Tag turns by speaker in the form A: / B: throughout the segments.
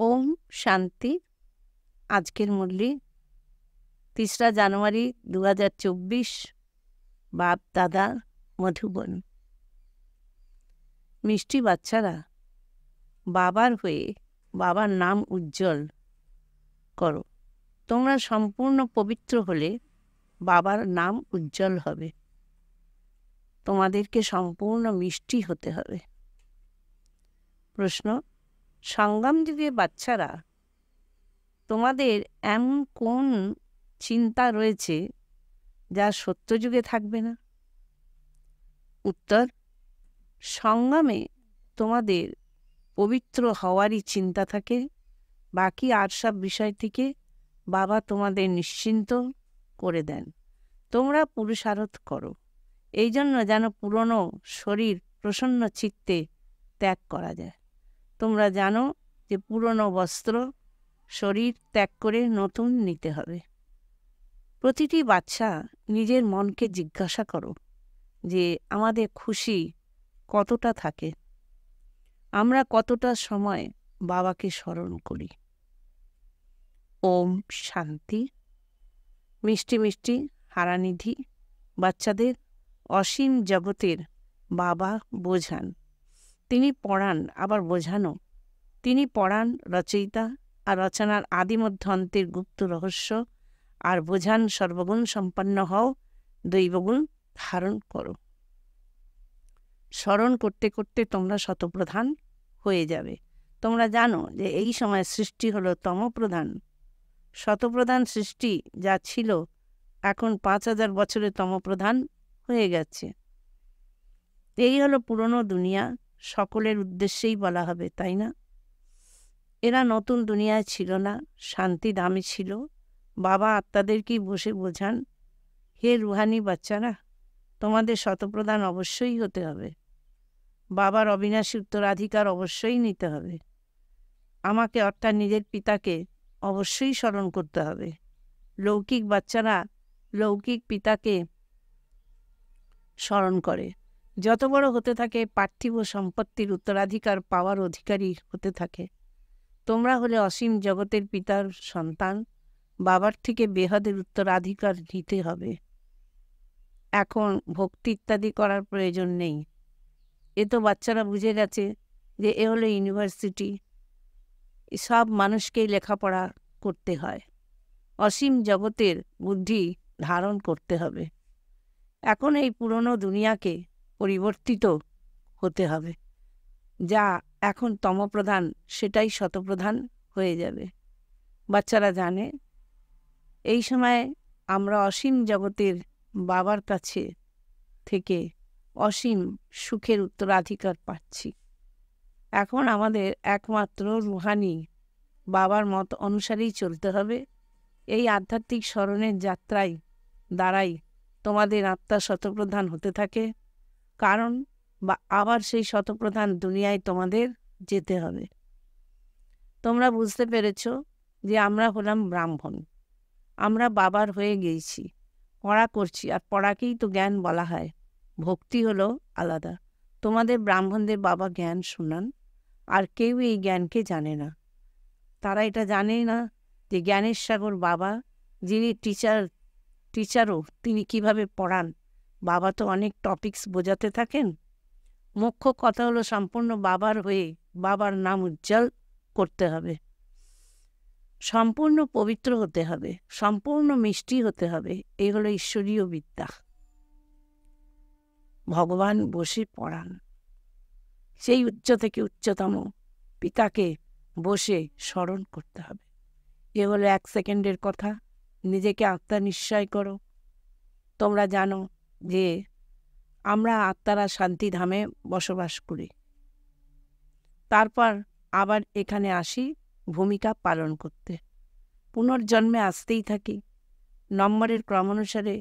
A: ওম শান্তি। আজকের মুরলি ৩রা জানুয়ারি ২০২৪। বাপ দাদা মধুবন। মিষ্টি বাচ্চারা, বাবার হয়ে বাবার নাম উজ্জ্বল করো। তোমরা সম্পূর্ণ পবিত্র হলে বাবার নাম উজ্জ্বল হবে। তোমাদেরকে সম্পূর্ণ মিষ্টি হতে হবে। প্রশ্ন: সংগ্রাম যুগে বাচ্চারা, তোমাদের এমন কোন চিন্তা রয়েছে যা সত্যযুগে থাকবে না? উত্তর: সংগ্রামে তোমাদের পবিত্র হওয়ারই চিন্তা থাকে। বাকি আর সব বিষয় থেকে বাবা তোমাদের নিশ্চিন্ত করে দেন। তোমরা পুরুষার্থ করো এই জন্য যেন পুরনো শরীর প্রসন্ন চিত্তে ত্যাগ করা যায়। তোমরা জানো যে পুরনো বস্ত্র শরীর ত্যাগ করে নতুন নিতে হবে। প্রতিটি বাচ্চা নিজের মনকে জিজ্ঞাসা করো যে আমাদের খুশি কতটা থাকে, আমরা কতটা সময় বাবাকে স্মরণ করি। ওম শান্তি। মিষ্টি মিষ্টি হারানিধি বাচ্চাদের অসীম জগতের বাবা বোঝান। তিনি পড়ান আবার বোঝানো। তিনি পড়ান রচয়িতা আর রচনার আদিমধ্য অন্তের গুপ্ত রহস্য, আর বোঝান সর্বগুণ সম্পন্ন হও, দৈবগুণ ধারণ করো। স্মরণ করতে করতে তোমরা শতপ্রধান হয়ে যাবে। তোমরা জানো যে এই সময় সৃষ্টি হলো তমপ্রধান। শতপ্রধান সৃষ্টি যা ছিল এখন ৫,০০০ বছরে তমপ্রধান হয়ে গেছে। এই হলো পুরনো দুনিয়া। সকলের উদ্দেশ্যেই বলা হবে, তাই না? এরা নতুন দুনিয়ায় ছিল না, শান্তি দামে ছিল। বাবা আত্মাদেরকেই বসে বোঝান, হে রুহানি বাচ্চারা, তোমাদের শতপ্রধান অবশ্যই হতে হবে। বাবার অবিনাশী উত্তরাধিকার অবশ্যই নিতে হবে। আমাকে অর্থাৎ নিজের পিতাকে অবশ্যই স্মরণ করতে হবে। লৌকিক বাচ্চারা লৌকিক পিতাকে স্মরণ করে। যত বড় হতে থাকে পার্থিব সম্পত্তির উত্তরাধিকার পাওয়ার অধিকারী হতে থাকে। তোমরা হলে অসীম জগতের পিতার সন্তান। বাবার থেকে বেহাদের উত্তরাধিকার নিতে হবে। এখন ভক্তি ইত্যাদি করার প্রয়োজন নেই। এ তো বাচ্চারা বুঝে গেছে যে এ হলো ইউনিভার্সিটি, সব মানুষকেই লেখাপড়া করতে হয়। অসীম জগতের বুদ্ধি ধারণ করতে হবে। এখন এই পুরনো দুনিয়াকে পরিবর্তিত হতে হবে। যা এখন তমপ্রধান সেটাই শতপ্রধান হয়ে যাবে। বাচ্চারা জানে এই সময় আমরা অসীম জগতের বাবার কাছে থেকে অসীম সুখের উত্তরাধিকার পাচ্ছি। এখন আমাদের একমাত্র রুহানি বাবার মত অনুসারেই চলতে হবে। এই আধ্যাত্মিক স্মরণের যাত্রায় দ্বারাই তোমাদের আত্মা শতপ্রধান হতে থাকে। কারণ আবার সেই শতপ্রধান দুনিয়ায় তোমাদের যেতে হবে। তোমরা বুঝতে পেরেছ যে আমরা হলাম ব্রাহ্মণ। আমরা বাবার হয়ে গেছি, পড়া করছি, আর পড়াকেই তো জ্ঞান বলা হয়। ভক্তি হলো আলাদা। তোমাদের ব্রাহ্মণদের বাবা জ্ঞান শোনান, আর কেউ এই জ্ঞানকে জানে না। তারা এটা জানেই না যে জ্ঞানের সাগর বাবা, যিনি টিচারও, তিনি কিভাবে পড়ান। বাবা তো অনেক টপিকস বোঝাতে থাকেন। মুখ্য কথা হলো সম্পূর্ণ বাবার হয়ে বাবার নাম উজ্জ্বল করতে হবে। সম্পূর্ণ পবিত্র হতে হবে, সম্পূর্ণ মিষ্টি হতে হবে। এই হলো ঈশ্বরীয় বিদ্যা। ভগবান বসে পড়ান। সেই উচ্চ থেকে উচ্চতম পিতাকে বসে স্মরণ করতে হবে। এ হলো 1 সেকেন্ডের কথা। নিজেকে আত্মা নিশ্চয় করো। তোমরা জানো যে আমরা আত্মারা শান্তিধামে বসবাস করি। তারপর আবার এখানে আসি ভূমিকা পালন করতে। পুনর্জন্মে আসতেই থাকি। নম্বরের ক্রম অনুসারে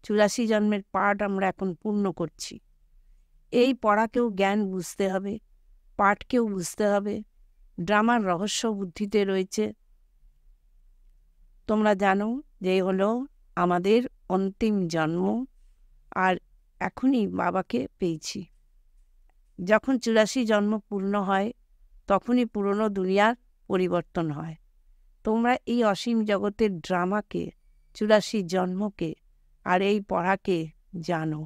A: 84 জন্মের পাঠ আমরা এখন পূর্ণ করছি। এই পড়াকেও জ্ঞান বুঝতে হবে, পাঠকেও বুঝতে হবে। ড্রামার রহস্য বুদ্ধিতে রয়েছে। তোমরা জানো যে হলো আমাদের অন্তিম জন্ম, আর এখনই বাবাকে পেয়েছি। যখন 84 জন্ম পূর্ণ হয় তখনই পুরনো দুনিয়ার পরিবর্তন হয়। তোমরা এই অসীম জগতের ড্রামাকে, 84 জন্মকে আর এই পড়াকে জানো।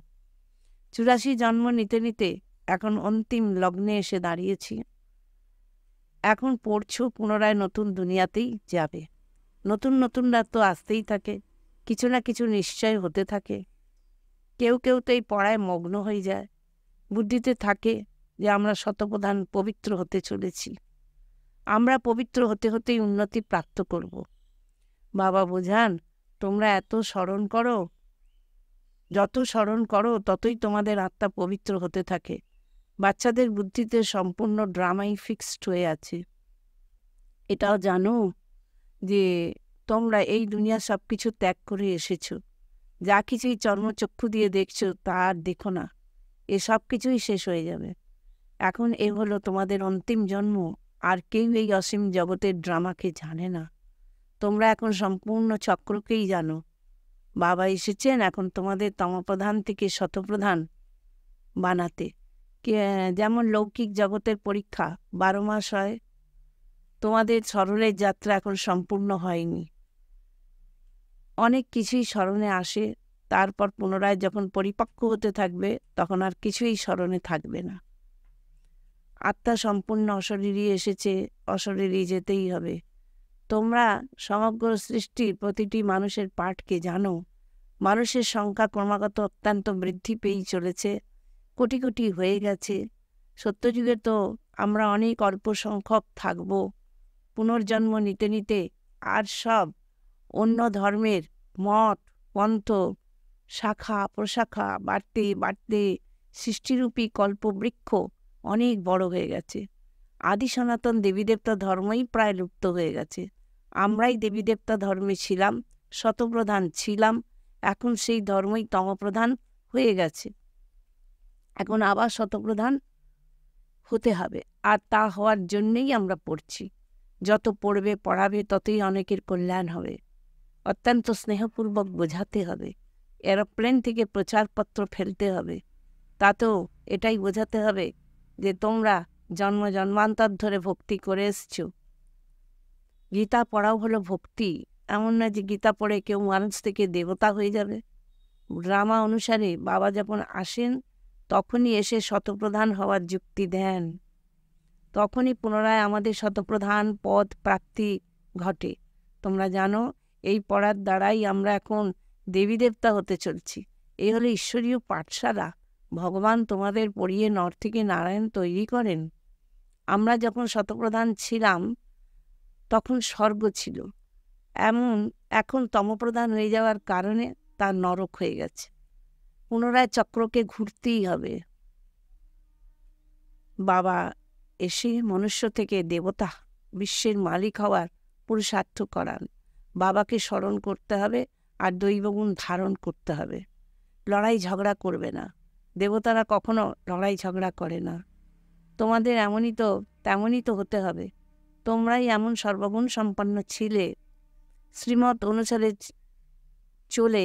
A: 84 জন্ম নিতে নিতে এখন অন্তিম লগ্নে এসে দাঁড়িয়েছি। এখন পড়ছো, পুনরায় নতুন দুনিয়াতেই যাবে। নতুন নতুনরা তো আসতেই থাকে, কিছু না কিছু নিশ্চয় হতে থাকে। কেউ কেউ তো এই পড়ায় মগ্ন হয়ে যায়। বুদ্ধিতে থাকে যে আমরা শতপ্রধান পবিত্র হতে চলেছি, আমরা পবিত্র হতে হতেই উন্নতি প্রাপ্ত করব। বাবা বোঝান, তোমরা এত স্মরণ করো, যত স্মরণ করো ততই তোমাদের আত্মা পবিত্র হতে থাকে। বাচ্চাদের বুদ্ধিতে সম্পূর্ণ ড্রামাই ফিক্সড হয়ে আছে। এটাও জানো যে তোমরা এই দুনিয়া সব কিছু ত্যাগ করে এসেছো। যা কিছুই চর্মচক্ষু দিয়ে দেখছো তা আর দেখো না, এসব কিছুই শেষ হয়ে যাবে। এখন এ হলো তোমাদের অন্তিম জন্ম। আর কেউ এই অসীম জগতের ড্রামাকে জানে না। তোমরা এখন সম্পূর্ণ চক্রকেই জানো। বাবা এসেছেন এখন তোমাদের তমপ্রধান থেকে শতপ্রধান বানাতে। যেমন লৌকিক জগতের পরীক্ষা 12 মাস হয়, তোমাদের স্মরণের যাত্রা এখন সম্পূর্ণ হয়নি। অনেক কিছুই স্মরণে আসে, তারপর পুনরায় যখন পরিপক্ক হতে থাকবে তখন আর কিছুই স্মরণে থাকবে না। আত্মা সম্পূর্ণ অশরীরী এসেছে, অশরীরী যেতেই হবে। তোমরা সমগ্র সৃষ্টির প্রতিটি মানুষের পাঠকে জানো। মানুষের সংখ্যা ক্রমাগত অত্যন্ত বৃদ্ধি পেয়েই চলেছে, কোটি কোটি হয়ে গেছে। সত্যযুগে তো আমরা অনেক অল্প সংখ্যক থাকব। পুনর্জন্ম নিতে নিতে আর সব অন্য ধর্মের মঠ পন্থ শাখা প্রশাখা বাড়তে বাড়তে সৃষ্টিরূপী কল্পবৃক্ষ অনেক বড় হয়ে গেছে। আদি সনাতন দেবীদেবতা ধর্মই প্রায় লুপ্ত হয়ে গেছে। আমরাই দেবীদেবতা ধর্মে ছিলাম, শতপ্রধান ছিলাম, এখন সেই ধর্মই তমপ্রধান হয়ে গেছে। এখন আবার শতপ্রধান হতে হবে, আর তা হওয়ার জন্যেই আমরা পড়ছি। যত পড়বে পড়াবে ততই অনেকের কল্যাণ হবে। অত্যন্ত স্নেহপূর্বক বোঝাতে হবে। এরোপ্লেন থেকে প্রচারপত্র ফেলতে হবে, তাতেও এটাই বোঝাতে হবে যে তোমরা জন্ম জন্মান্তর ধরে ভক্তি করে এসছো। গীতা পড়াও হলো ভক্তি। এমন না যে গীতা পড়ে কেউ মানুষ থেকে দেবতা হয়ে যাবে। ড্রামা অনুসারে বাবা যখন আসেন তখনই এসে শতপ্রধান হওয়ার যুক্তি দেন, তখনই পুনরায় আমাদের শতপ্রধান পদ প্রাপ্তি ঘটে। তোমরা জানো এই পড়ার দ্বারাই আমরা এখন দেবী দেবতা হতে চলছি। এই হলো ঈশ্বরীয় পাঠশালা। ভগবান তোমাদের পড়িয়ে নর থেকে নারায়ণ তৈরি করেন। আমরা যখন শতপ্রধান ছিলাম তখন স্বর্গ ছিল, এখন তমপ্রধান হয়ে যাওয়ার কারণে তার নরক হয়ে গেছে। পুনরায় চক্রকে ঘুরতেই হবে। বাবা এসে মনুষ্য থেকে দেবতা, বিশ্বের মালিক হওয়ার পুরুষার্থ করান। বাবাকে স্মরণ করতে হবে আর দৈবগুণ ধারণ করতে হবে। লড়াই ঝগড়া করবে না। দেবতারা কখনো লড়াই ঝগড়া করে না। তোমাদের তেমনই তো হতে হবে। তোমরাই এমন সর্বগুণ সম্পন্ন ছিলে, শ্রীমত অনুসারে চলে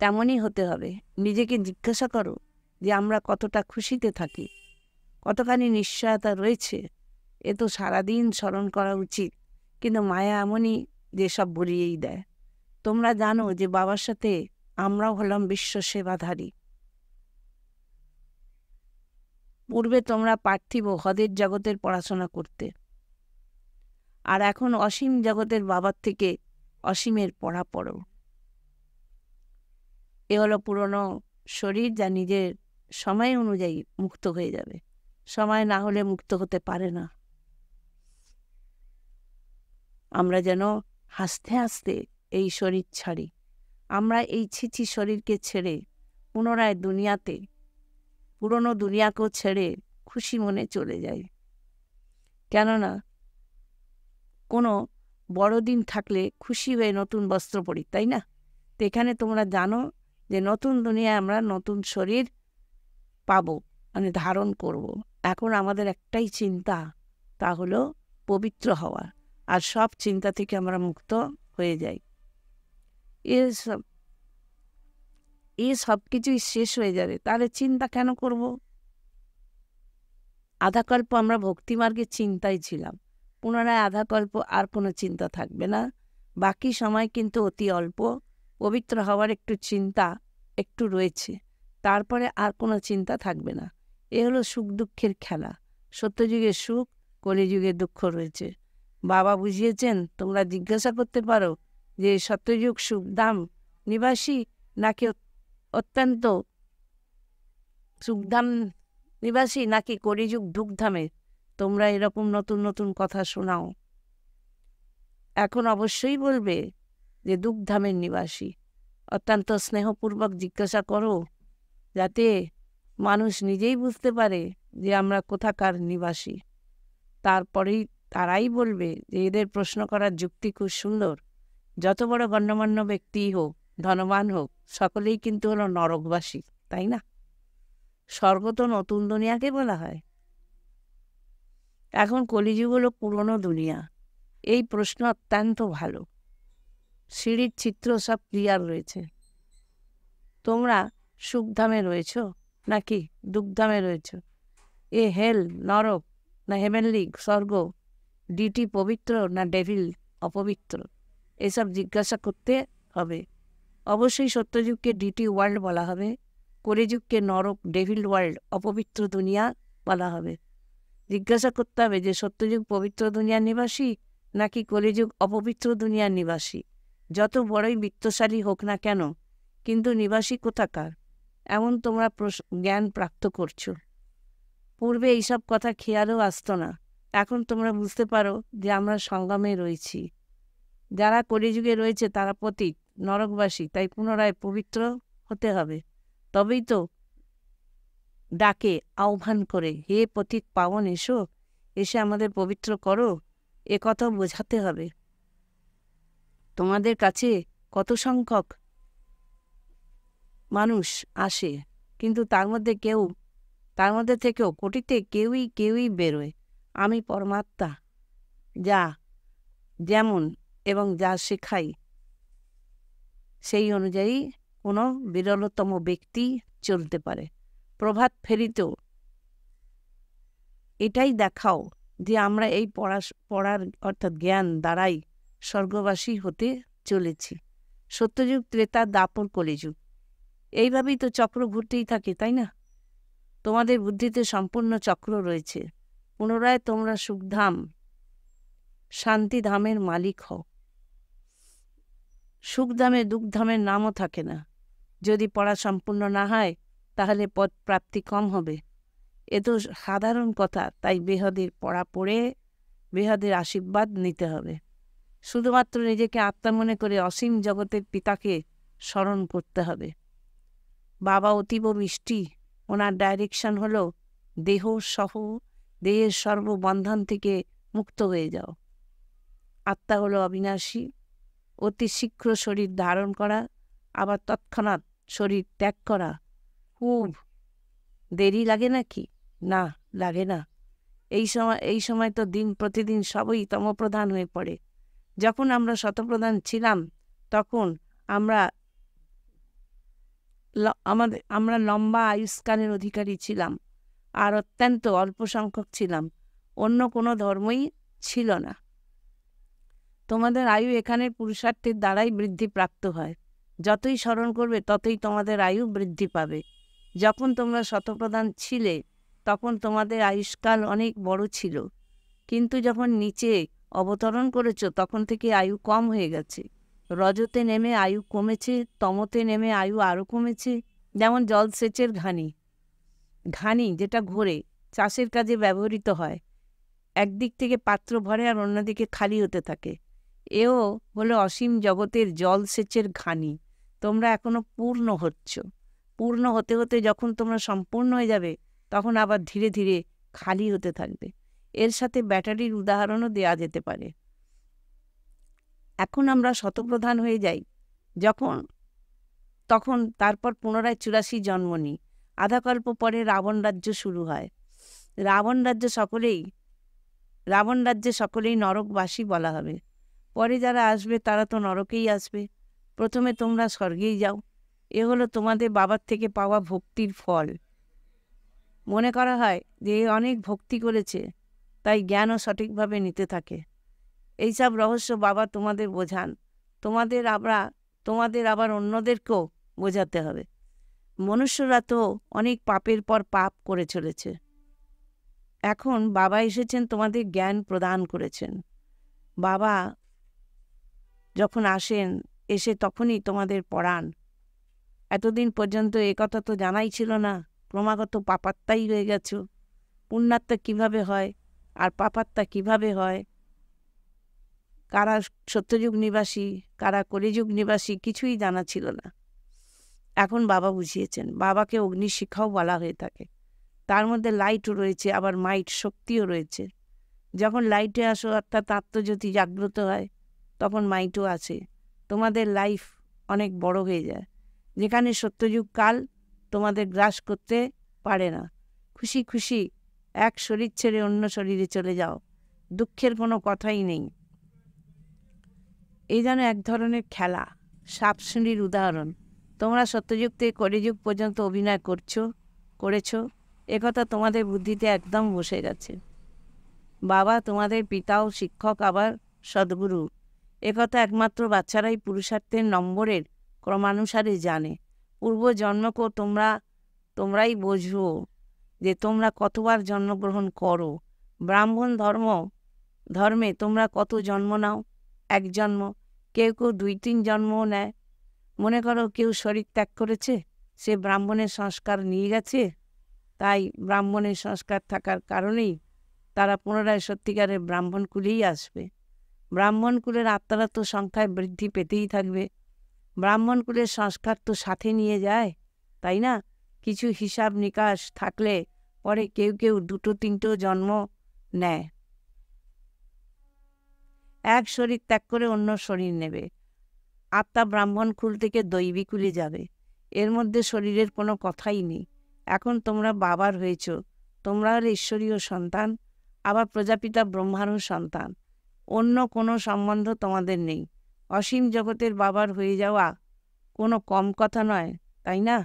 A: তেমনই হতে হবে। নিজেকে জিজ্ঞাসা করো যে আমরা কতটা খুশিতে থাকি, কতখানি নিশ্চয়তা রয়েছে। এ তো সারাদিন স্মরণ করা উচিত, কিন্তু মায়া এমনই যে সব ভুলিয়েই দেয়। তোমরা জানো যে বাবার সাথে আমরাও হলাম বিশ্ব সেবাধারী। পূর্বে তোমরা পার্থিব হদের জগতের পড়াশোনা করতে, আর এখন অসীম জগতের বাবার থেকে অসীমের পড়া পড়ো। এ হলো পুরনো শরীর, যা নিজের সময় অনুযায়ী মুক্ত হয়ে যাবে। সময় না হলে মুক্ত হতে পারে না। আমরা যেন হাসতে হাসতে এই শরীর ছাড়ি। আমরা এই ছিছি শরীরকে ছেড়ে পুনরায় দুনিয়াতে, পুরনো দুনিয়াকেও ছেড়ে খুশি মনে চলে যাই। কেননা কোনো বড়দিন থাকলে খুশি হয়ে নতুন বস্ত্র পরি, তাই না? তো এখানে তোমরা জানো যে নতুন দুনিয়ায় আমরা নতুন শরীর পাবো, মানে ধারণ করব। এখন আমাদের একটাই চিন্তা, তা হলো পবিত্র হওয়া, আর সব চিন্তা থেকে আমরা মুক্ত হয়ে যাই। সব কিছুই শেষ হয়ে যাবে, তাহলে চিন্তা কেন করব? আধাকল্প আমরা ভক্তিমার্গের চিন্তায় ছিলাম, পুনরায় আধা কল্প আর কোনো চিন্তা থাকবে না। বাকি সময় কিন্তু অতি অল্প। পবিত্র হওয়ার একটু চিন্তা একটু রয়েছে, তারপরে আর কোনো চিন্তা থাকবে না। এ হলো সুখ দুঃখের খেলা। সত্যযুগে সুখ, কলিযুগে দুঃখ রয়েছে। বাবা বুঝিয়েছেন। তোমরা জিজ্ঞাসা করতে পারো যে সত্যযুগ সুখধাম নিবাসী নাকি অত্যন্ত সুখধাম নিবাসী নাকি কলিযুগ দুঃখধামে। তোমরা এরকম নতুন নতুন কথা শোনাও, এখন অবশ্যই বলবে যে দুঃখধামের নিবাসী। অত্যন্ত স্নেহপূর্বক জিজ্ঞাসা করো, যাতে মানুষ নিজেই বুঝতে পারে যে আমরা কোথাকার নিবাসী। তারপরেই তারাই বলবে যে এদের প্রশ্ন করার যুক্তি খুব সুন্দর। যত বড় গণ্যমান্য ব্যক্তি হোক, ধনবান হোক, সকলেই কিন্তু হলো নরকবাসী, তাই না? স্বর্গ তো নতুন দুনিয়াকে বলা হয়। এখন কলিযুগ হলো পুরনো দুনিয়া। এই প্রশ্ন অত্যন্ত ভালো। সিঁড়ির চিত্র সব ক্লিয়ার রয়েছে। তোমরা সুখধামে রয়েছ নাকি দুঃখধামে রয়েছ? এ হেল নরক না হেভেনলি স্বর্গ? ডিটি পবিত্র না ডেভিল অপবিত্র? এসব জিজ্ঞাসা করতে হবে। অবশ্যই সত্যযুগকে ডিটি ওয়ার্ল্ড বলা হবে, কলিযুগকে নরক ডেভিল ওয়ার্ল্ড অপবিত্র দুনিয়া বলা হবে। জিজ্ঞাসা করতে হবে যে সত্যযুগ পবিত্র দুনিয়ার নিবাসী নাকি কলিযুগ অপবিত্র দুনিয়ার নিবাসী। যত বড়ই বিত্তশালী হোক না কেন, কিন্তু নিবাসী কোথাকার এমন তোমরা জ্ঞান প্রাপ্ত করছো। পূর্বে এইসব কথা খেয়ালও আসতো না। এখন তোমরা বুঝতে পারো যে আমরা সংগ্রামে রয়েছি। যারা কলিযুগে রয়েছে তারা পতিত নরকবাসী, তাই পুনরায় পবিত্র হতে হবে। তবেই তো ডাকে আহ্বান করে, হে পতিত পাবন এসো, এসে আমাদের পবিত্র করো। এ কথা বোঝাতে হবে। তোমাদের কাছে কত সংখ্যক মানুষ আসে, কিন্তু তার মধ্যে থেকেও কোটিতে কেউই বেরোয় আমি পরমাত্মা যা যেমন এবং যা শেখাই সেই অনুযায়ী কোনো বিরলতম ব্যক্তি চলতে পারে। প্রভাত ফেরিতেও এটাই দেখাও যে আমরা এই পড়ার অর্থাৎ জ্ঞান দ্বারাই স্বর্গবাসী হতে চলেছি। সত্যযুগ, ত্রেতা, দাপর, কলিযুগ, এইভাবেই তো চক্র ঘুরতেই থাকে, তাই না? তোমাদের বুদ্ধিতে সম্পূর্ণ চক্র রয়েছে। পুনরায় তোমরা সুখধাম শান্তিধামের মালিক হও। সুখধামে দুঃখধামের নামও থাকে না। যদি পড়া সম্পূর্ণ না হয় তাহলে পদ প্রাপ্তি কম হবে। এ তো সাধারণ কথা। তাই বেহদের পড়া পড়ে বেহদের আশীর্বাদ নিতে হবে। শুধুমাত্র নিজেকে আত্মা মনে করে অসীম জগতের পিতাকে স্মরণ করতে হবে। বাবা অতীব মিষ্টি। ওনার ডাইরেকশন হলো দেহের সর্ববন্ধন থেকে মুক্ত হয়ে যাও। আত্মা হলো অবিনাশী। অতি শীঘ্র শরীর ধারণ করা, আবার তৎক্ষণাৎ শরীর ত্যাগ করা খুব দেরি লাগে নাকি? না, লাগে না। এই সময় তো দিন প্রতিদিন সবই তমপ্রধান হয়ে পড়ে। যখন আমরা শতপ্রধান ছিলাম তখন আমরা লম্বা আয়ুষ্কালের অধিকারী ছিলাম, আর অত্যন্ত অল্প সংখ্যক ছিলাম। অন্য কোনো ধর্মই ছিল না। তোমাদের আয়ু এখানের পুরুষার্থের দ্বারাই বৃদ্ধি প্রাপ্ত হয়। যতই স্মরণ করবে ততই তোমাদের আয়ু বৃদ্ধি পাবে। যখন তোমরা শতপ্রধান ছিলে তখন তোমাদের আয়ুষ্কাল অনেক বড় ছিল, কিন্তু যখন নিচে অবতরণ করেছ তখন থেকে আয়ু কম হয়ে গেছে। রজতে নেমে আয়ু কমেছে, তমতে নেমে আয়ু আরও কমেছে। যেমন জলসেচের ঘানি যেটা ঘোরে চাষের কাজে ব্যবহৃত হয়, একদিক থেকে পাত্র ভরে আর অন্যদিকে খালি হতে থাকে। এও হলো অসীম জগতের জলসেচের ঘানি। তোমরা এখনো পূর্ণ হচ্ছ। পূর্ণ হতে হতে যখন তোমরা সম্পূর্ণ হয়ে যাবে তখন আবার ধীরে ধীরে খালি হতে থাকবে। এর সাথে ব্যাটারির উদাহরণও দেওয়া যেতে পারে। এখন আমরা শতপ্রধান হয়ে যাই তখন তারপর পুনরায় 84 জন্ম নিই। আধাকল্প পরে রাবণ রাজ্য শুরু হয়। রাবণ রাজ্যে সকলেই নরকবাসী বলা হবে। পরে যারা আসবে তারা তো নরকেই আসবে। প্রথমে তোমরা স্বর্গেই যাও। এ হলো তোমাদের বাবার থেকে পাওয়া ভক্তির ফল। মনে করা হয় যে অনেক ভক্তি করেছে, তাই জ্ঞানও সঠিকভাবে নিতে থাকে। এইসব রহস্য বাবা তোমাদের বোঝান, তোমাদের আবার অন্যদেরকেও বোঝাতে হবে। মনুষ্যরা তো অনেক পাপের পর পাপ করে চলেছে। এখন বাবা এসেছেন তোমাদের জ্ঞান প্রদান করেছেন। বাবা যখন আসেন, এসে তখনই তোমাদের পড়ান। এতদিন পর্যন্ত একথা তো জানাই ছিল না, ক্রমাগত পাপাত্মাই রয়ে গেছ। পুণ্যাত্মা কিভাবে হয় আর পাপাত্মা কিভাবে হয়, কারা সত্যযুগ নিবাসী কারা কলিযুগ নিবাসী, কিছুই জানা ছিল না। এখন বাবা বুঝিয়েছেন। বাবাকে অগ্নিশিখাও বলা হয়ে থাকে। তার মধ্যে লাইটও রয়েছে, আবার মাইট শক্তিও রয়েছে। যখন লাইটে আসো অর্থাৎ আত্মজ্যোতি জাগ্রত হয়, তখন মাইটও আছে। তোমাদের লাইফ অনেক বড় হয়ে যায়, যেখানে সত্যযুগ কাল তোমাদের গ্রাস করতে পারে না। খুশি খুশি এক শরীর ছেড়ে অন্য শরীরে চলে যাও, দুঃখের কোনো কথাই নেই। এই যেন এক ধরনের খেলা, সাপসুনির উদাহরণ। তোমরা সত্যযুগ থেকে কলিযুগ পর্যন্ত অভিনয় করেছ, একথা তোমাদের বুদ্ধিতে একদম বসে গেছে। বাবা তোমাদের পিতাও শিক্ষক, আবার সদ্গুরু। একথা একমাত্র বাচ্চারাই পুরুষার্থের নম্বরের ক্রমানুসারে জানে। পূর্বজন্মকেও তোমরাই বোঝো যে তোমরা কতবার জন্মগ্রহণ করো। ব্রাহ্মণ ধর্মে তোমরা কত জন্ম নাও? এক জন্ম, কেউ 2-3 জন্মও নেয়। মনে করো কেউ শরীর ত্যাগ করেছে, সে ব্রাহ্মণের সংস্কার নিয়ে গেছে। তাই ব্রাহ্মণের সংস্কার থাকার কারণেই তারা পুনরায় সত্যিকারের ব্রাহ্মণ কুলেই আসবে। ব্রাহ্মণ কুলের আত্মারা তো সংখ্যায় বৃদ্ধি পেতেই থাকবে। ব্রাহ্মণ কুলের সংস্কার তো সাথে নিয়ে যায়, তাই না? কিছু হিসাব নিকাশ থাকলে পরে কেউ 2-3টো জন্ম নেয়। এক শরীর ত্যাগ করে অন্য শরীর নেবে। আত্মা ব্রাহ্মণ কুল থেকে দৈবী কুলে যাবে। এর মধ্যে শরীরের কোনো কথাই নেই। এখন তোমরা বাবার হয়েছ, তোমরা হলে ঈশ্বরীয় সন্তান, আবার প্রজাপিতা ব্রহ্মারও সন্তান। অন্য কোনো সম্বন্ধ তোমাদের নেই। অসীম জগতের বাবার হয়ে যাওয়া কোনো কম কথা নয়, তাই না?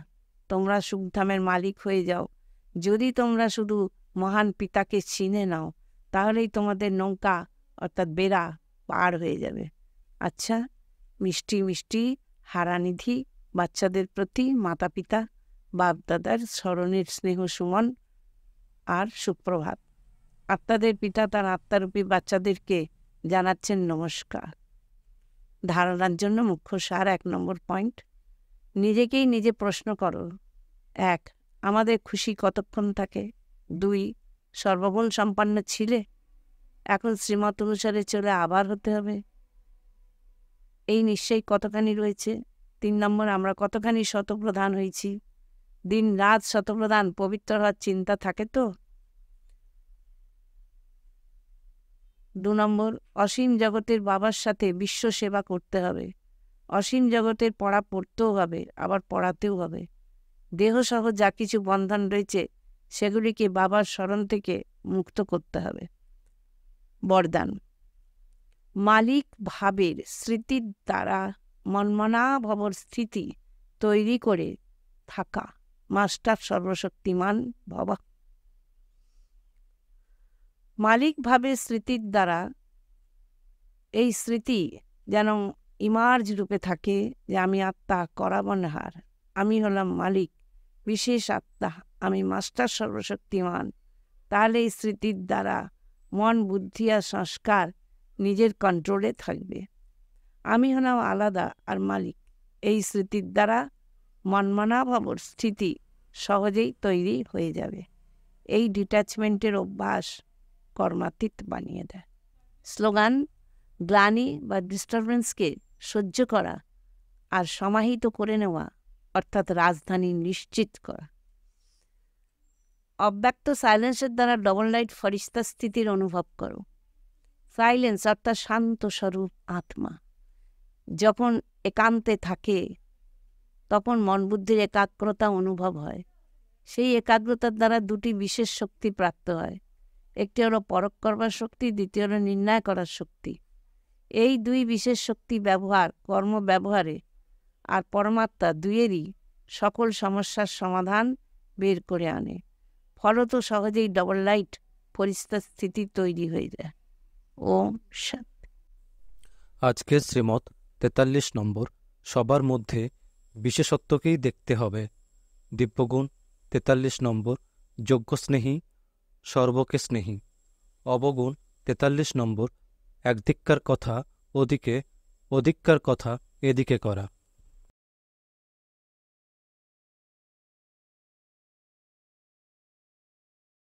A: তোমরা সুখধামের মালিক হয়ে যাও। যদি তোমরা শুধু মহান পিতাকে চিনে নাও, তাহলেই তোমাদের নৌকা অর্থাৎ বেড়া পার হয়ে যাবে। আচ্ছা, মিষ্টি মিষ্টি হারানিধি বাচ্চাদের প্রতি মাতা পিতা বাপদাদার স্মরণের স্নেহ সুমন আর সুপ্রভাত। আত্মাদের পিতা তার আত্মারূপী বাচ্চাদেরকে জানাচ্ছেন নমস্কার। ধারণার জন্য মুখ্য সার 1 নম্বর পয়েন্ট। নিজেকেই নিজে প্রশ্ন করো। 1. আমাদের খুশি কতক্ষণ থাকে? 2. সর্বগুণ সম্পন্ন ছিলে, এখন শ্রীমত অনুসারে চলে আবার হতে হবে। এই নিশ্চয়ই কতখানি রয়েছে। 3 নম্বর, আমরা কতখানি শতপ্রধান হয়েছি? দিন রাত শতপ্রধান পবিত্র হওয়ার চিন্তা থাকে তো? 2 নম্বর, অসীম জগতের বাবার সাথে বিশ্ব সেবা করতে হবে। অসীম জগতের পড়া পড়তেও হবে, আবার পড়াতেও হবে। দেহসহ যা কিছু বন্ধন রয়েছে সেগুলিকে বাবার স্মরণ থেকে মুক্ত করতে হবে। বরদান, মালিক ভাবের স্মৃতির দ্বারা মন্মনা ভবর স্থিতি তৈরি করে থাকা মাস্টার সর্বশক্তিমান ভবা। মালিক ভাবের স্মৃতির দ্বারা এই স্মৃতি যেন ইমার্জ রূপে থাকে যে আমি আত্মা করাবনহার, আমি হলাম মালিক, বিশেষ আত্মা, আমি মাস্টার সর্বশক্তিমান। তাহলে এই স্মৃতির দ্বারা মন বুদ্ধি আর সংস্কার নিজের কন্ট্রোলে থাকবে। আমি হলাম আলাদা আর মালিক। এই স্মৃতির দ্বারা মনমনা ভাবর স্থিতি সহজেই তৈরি হয়ে যাবে। এই ডিট্যাচমেন্টের অভ্যাস কর্মাতীত বানিয়ে দেয়। স্লোগান, গ্লানি বা ডিস্টারবেন্সকে সহ্য করা আর সমাহিত করে নেওয়া অর্থাৎ রাজধানী নিশ্চিত করা। অব্যক্ত সাইলেন্সের দ্বারা ডবল লাইট ফরিস্তা স্থিতির অনুভব করো। সাইলেন্স অর্থাৎ শান্ত স্বরূপ আত্মা যখন একান্তে থাকে তখন মন বুদ্ধির একাগ্রতা অনুভব হয়। সেই একাগ্রতার দ্বারা 2টি বিশেষ শক্তি প্রাপ্ত হয়। একটি হলো পরখ করবার শক্তি, দ্বিতীয় হলো নির্ণয় করার শক্তি। এই 2 বিশেষ শক্তি কর্ম ব্যবহারে আর পরমাত্মা দুইয়েরই সকল সমস্যার সমাধান বের করে আনে। ফলত সহজেই ডবল লাইট পরিস্থিতি তৈরি হয়ে যায়। ওম শান্তি।
B: আজকের শ্রীমত 43 নম্বর, সবার মধ্যে বিশেষত্বকেই দেখতে হবে। দিব্যগুণ 43 নম্বর, যোগ্যস্নেহী, সর্বকে স্নেহী। অবগুণ 43 নম্বর, একদিককার কথা ওদিকে, ওদিককার কথা এদিকে করা।